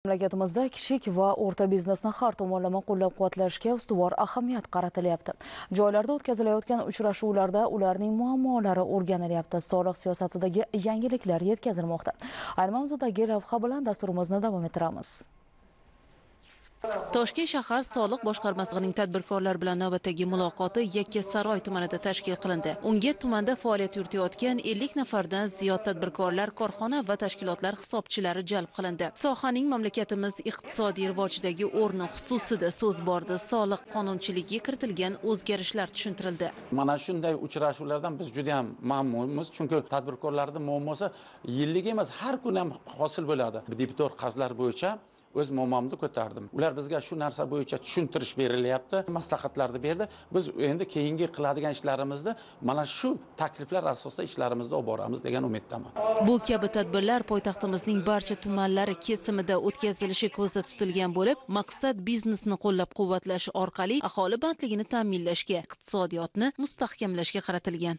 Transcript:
Mamlakatimizda kichik va o'rta biznesni har tomonlama qo'llab-quvvatlashga ustuvor ahamiyat qaratilyapti. Joylarda o'tkazilayotgan uchrashuvlarda ularning muammolari o'rganilyapti, soliq siyosatidagi yangiliklar yetkazilmoqda. Ayni mavzudagi lavha bilan dasturimizni davom ettiramiz. Toshkent shahar soliq boshqarmasining tadbirkorlar bilan navbatdagi muloqoti Yakkasaroy tumanida tashkil qilindi. Unga tumanda faoliyat yuritayotgan 50 nafardan ziyod tadbirkorlar, korxona va tashkilotlar hisobchilari jalb qilindi. Sohaning mamlakatimiz iqtisodiy rivojidagi o'rni xususida so'z bordi. Soliq qonunchiligiga kiritilgan o'zgarishlar tushuntirildi. Mana shunday uchrashuvlardan biz juda ham mamnunmiz, chunki tadbirkorlarning muammosi yillik emas, har kuni ham hosil bo'ladi. Deputat qazlar bo'yicha o'z muammomni ko'tardim. Ular bizga shu narsa bo'yicha tushuntirish berilyapti, maslahatlarni berdi. Biz endi keyingi qiladigan ishlarimizni mana shu takliflar asosida ishlarimizni olib boramiz degan umiddaman. Bu kabi tadbirlar poytaxtimizning barcha tumanlari kesimida o'tkazilishi ko'zda tutilgan bo'lib, maqsad biznesni qo'llab-quvvatlash orqali aholi bandligini ta'minlashga, iqtisodiyotni mustahkamlashga qaratilgan.